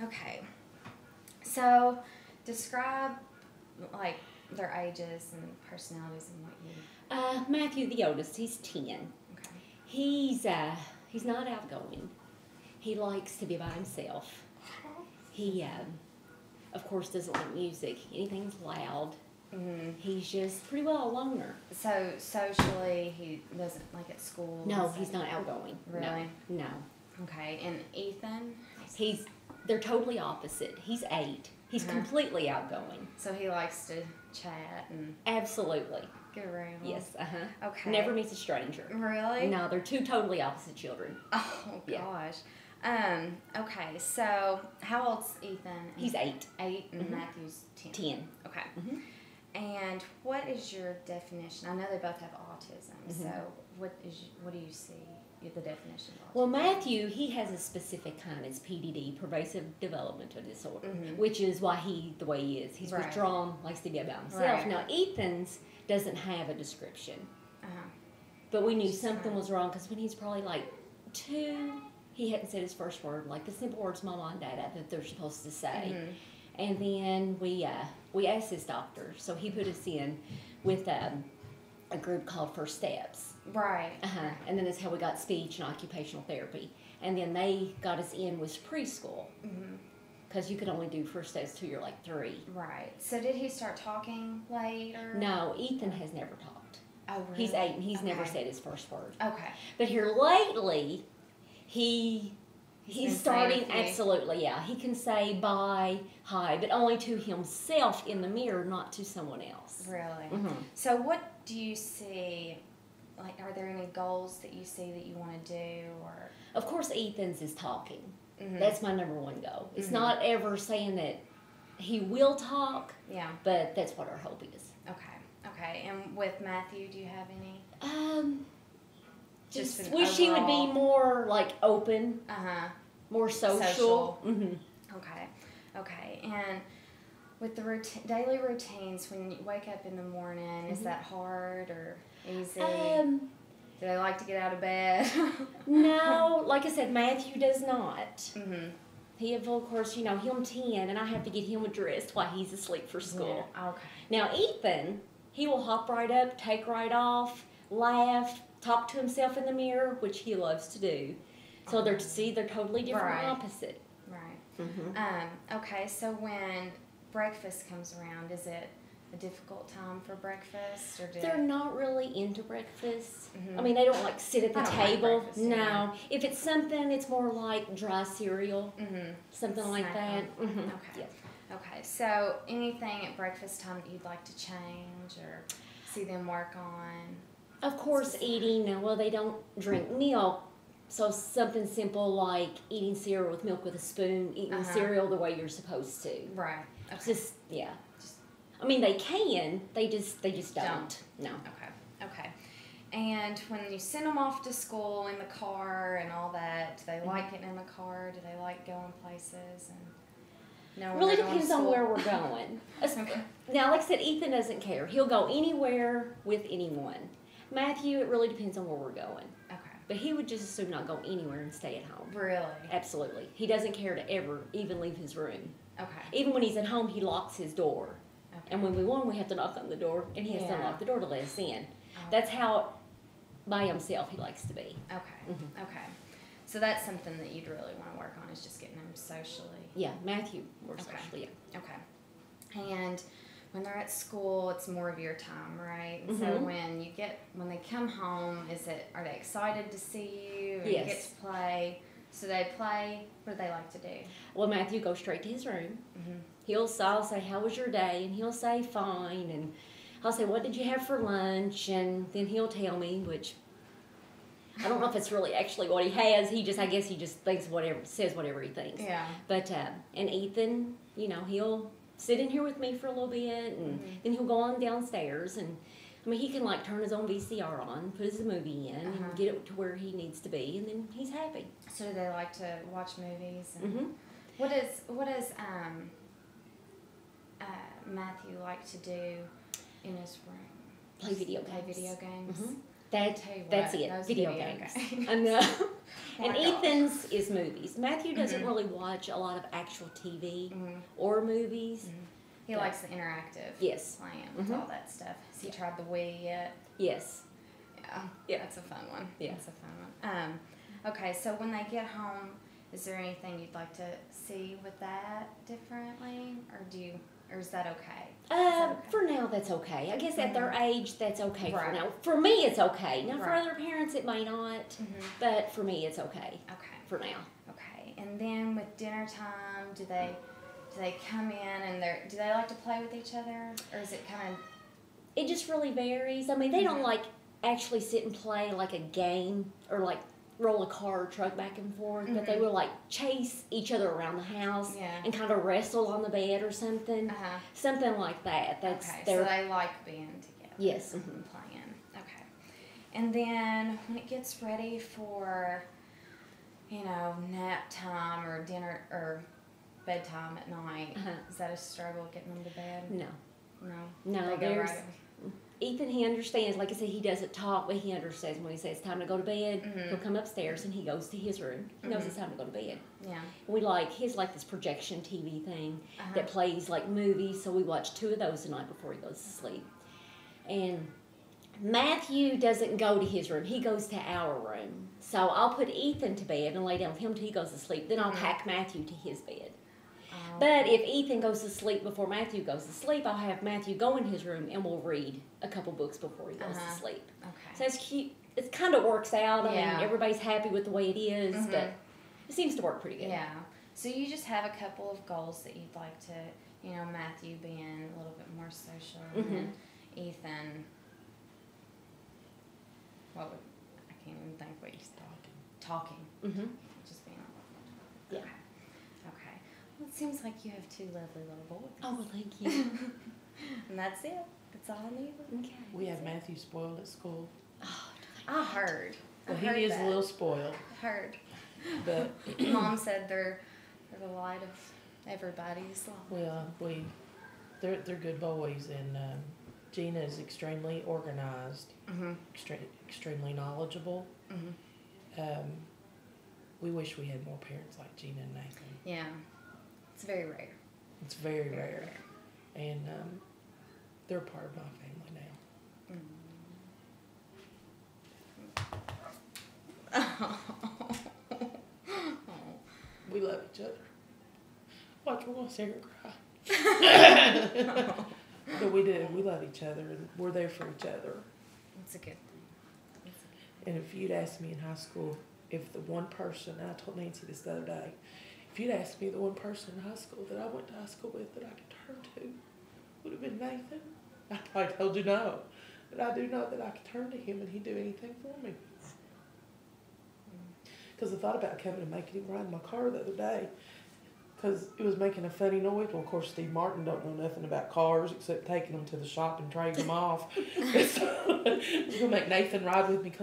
Okay. So, describe like their ages and personalities and what you. Matthew, the oldest, he's 10. Okay. He's not outgoing. He likes to be by himself. He, of course, doesn't like music. Anything's loud. Mm-hmm. He's just pretty well a loner. So socially, he doesn't like at school. No, he's not outgoing. Really? No. Okay. And Ethan. They're totally opposite. He's 8. He's completely outgoing. So he likes to chat and Absolutely. get around. Yes. Okay. Never meets a stranger. Really? No, they're two totally opposite children. Oh Yeah. gosh. Okay. So how old's Ethan? He's 8. 8, and Mhm. Matthew's 10. 10. Okay. Mhm. And what is your definition? I know they both have autism. Mhm. So what do you see the definition of autism? Well, Matthew, he has a specific kind. It's PDD, pervasive developmental disorder, Mhm. which is why the way he is. He's Right. withdrawn, likes to be about himself. Right. Now, Ethan's doesn't have a description, Uh-huh. but we knew Just something right. was wrong because when he's probably like 2, he hadn't said his first word, like the simple words "mama" and "dada" that they're supposed to say. Mhm. And then we asked his doctor, so he put us in with a group called First Steps. Right. And then that's how we got speech and occupational therapy. And then they got us in with preschool Mhm. because you could only do First Steps till you're like 3. Right. So did he start talking later? No, Ethan has never talked. Oh, really? He's 8 and he's never Okay. said his first word. Okay. But here lately, he's been starting, saying a few. absolutely, yeah. He can say bye, hi, but only to himself in the mirror, not to someone else. Really? Mhm. So what do you see, like, are there any goals that you see that you want to do, or? Of course, Ethan's is talking. Mhm. That's my number one goal. It's Mhm. not ever saying that he will talk, Yeah. but that's what our hope is. Okay. Okay. And with Matthew, do you have any? Just an wish he would be overall- more like open, Uh-huh. more social. Mm-hmm. Okay. Okay. And with the daily routines, when you wake up in the morning, is Mhm. that hard or easy? Do they like to get out of bed? No, like I said, Matthew does not. Mm-hmm. He, of course, him 10, and I have to get him dressed while he's asleep for school. Yeah. Okay. Now, Ethan, he will hop right up, take right off, laugh, talk to himself in the mirror, which he loves to do. So they're totally different, Right. opposite. Right. Mm-hmm. Okay, so when breakfast comes around, is it a difficult time for breakfast, or They're not really into breakfast. Mhm. I mean, they don't like sit at the I don't like table. breakfast, no. yeah. If it's something, it's more like dry cereal, Mm-hmm. something like Snack that. Mm-hmm. Okay. Yeah. Okay, so anything at breakfast time that you'd like to change or see them work on? Of course, eating, well, they don't drink milk, so something simple like eating cereal with milk with a spoon, eating cereal the way you're supposed to. Right. Okay. Just, yeah. I mean, they can, they just don't. No. Okay. Okay. And when you send them off to school in the car and all that, do they like getting in the car? Do they like going places and know where Really they're going to depends on school? where we're going. Okay. Now, like I said, Ethan doesn't care. He'll go anywhere with anyone. Matthew, it really depends on where we're going. Okay. But he would just as soon not go anywhere and stay at home. Really? Absolutely. He doesn't care to ever even leave his room. Okay. Even when he's at home, he locks his door. Okay. And when we want, we have to knock on the door, and he has to Yeah. unlock the door to let us in. Oh. That's how by himself he likes to be. Okay. Mhm. Okay. So that's something that you'd really want to work on, is just getting them socially. Yeah, Matthew, more Okay. socially, yeah. Okay. And when they're at school, it's more of your time, right? And so Mhm. when they come home, are they excited to see you? And Yes. You get to play. So they play. What do they like to do? Well, Matthew goes straight to his room. Mm-hmm. I'll say, how was your day? And he'll say, fine. And I'll say, what did you have for lunch? And then he'll tell me, which I don't know if it's really actually what he has. I guess he just thinks says whatever he thinks. Yeah. But, and Ethan, he'll sit in here with me for a little bit, and then he'll go on downstairs. And, I mean, he can, like, turn his own VCR on, put his movie in, and get it to where he needs to be, and then he's happy. So do they like to watch movies? And Mm-hmm. What does Matthew like to do in his room? Play video games. Play video games. Mm-hmm. Tell you That's what, it. those Video games. I know. Oh And my gosh. Ethan's is movies. Matthew doesn't Mhm. really watch a lot of actual TV Mhm. or movies. Mhm. He Yeah. likes the interactive Yes. playing with Mhm. all that stuff. Has he Yeah. tried the Wii yet? Yes. Yeah, Yeah. that's a fun one. Yeah. That's a fun one. Okay, so when they get home, is there anything you'd like to see with that differently, or is that okay? Okay. For now, that's okay. I guess at their age, that's okay for Right. now. For me, it's okay. Now, for Right. other parents, it may not, Mhm. but for me, it's okay Okay. for now. Okay. And then with dinner time, do they come in and do they like to play with each other, or is it kind of It just really varies. I mean, they don't Mhm. like actually sit and play like a game or like roll a car or truck back and forth, but they Mhm. will like chase each other around the house Yeah. and kind of wrestle on the bed or something. Something like that. That's okay? their So they like being together. yes. And playing. Okay. And then when it gets ready for, nap time or dinner or bedtime at night, Uh-huh. is that a struggle getting them to bed? No. No. No, They go there's right. Ethan, he understands. Like I said, he doesn't talk, but he understands when he says it's time to go to bed. Mhm. He'll come upstairs and he goes to his room. He knows Mhm. it's time to go to bed. Yeah. We like his like this projection TV thing Uh-huh. that plays like movies. So we watch 2 of those a night before he goes to sleep. And Matthew doesn't go to his room. He goes to our room. So I'll put Ethan to bed and lay down with him till he goes to sleep. Then I'll Mhm. pack Matthew to his bed. Oh, But if Ethan goes to sleep before Matthew goes to sleep, I'll have Matthew go in his room and we'll read a couple books before he goes Uh-huh. to sleep. okay. So it's cute. It kind of works out. I Yeah. mean, everybody's happy with the way it is, Mhm. but it seems to work pretty good. Yeah. So you just have a couple of goals that you'd like to, Matthew being a little bit more social, and Mhm. then Ethan. I can't even think what you said. Talking. Mm-hmm. Just being Yeah. Okay. Okay. Well, it seems like you have 2 lovely little boys. Oh, well, thank you. And that's it. That's all I need. Okay. We have Matthew spoiled at school. Oh, I heard. Well, I he heard is that. a little spoiled, I heard. but Mom said they're the light of everybody's life. they're good boys, and Gina is extremely organized, Mhm. extremely knowledgeable. Mhm. We wish we had more parents like Gina and Nathan. Yeah. It's very rare. It's very Very rare, rare. and they're part of my family now. We love each other. Watch, we're gonna sit here and cry. But we do. We love each other, and we're there for each other. It's a good thing. And if you'd asked me in high school, if the one person, and I told Nancy this the other day, if you'd asked me the one person in high school that I went to high school with that I could turn to, would have been Nathan. I probably told you no. But I do know that I could turn to him and he'd do anything for me. Because I thought about coming and making him ride my car the other day. Because it was making a funny noise. Well, of course, Steve Martin don't know nothing about cars except taking them to the shop and trading them off. So I was going to make Nathan ride with me because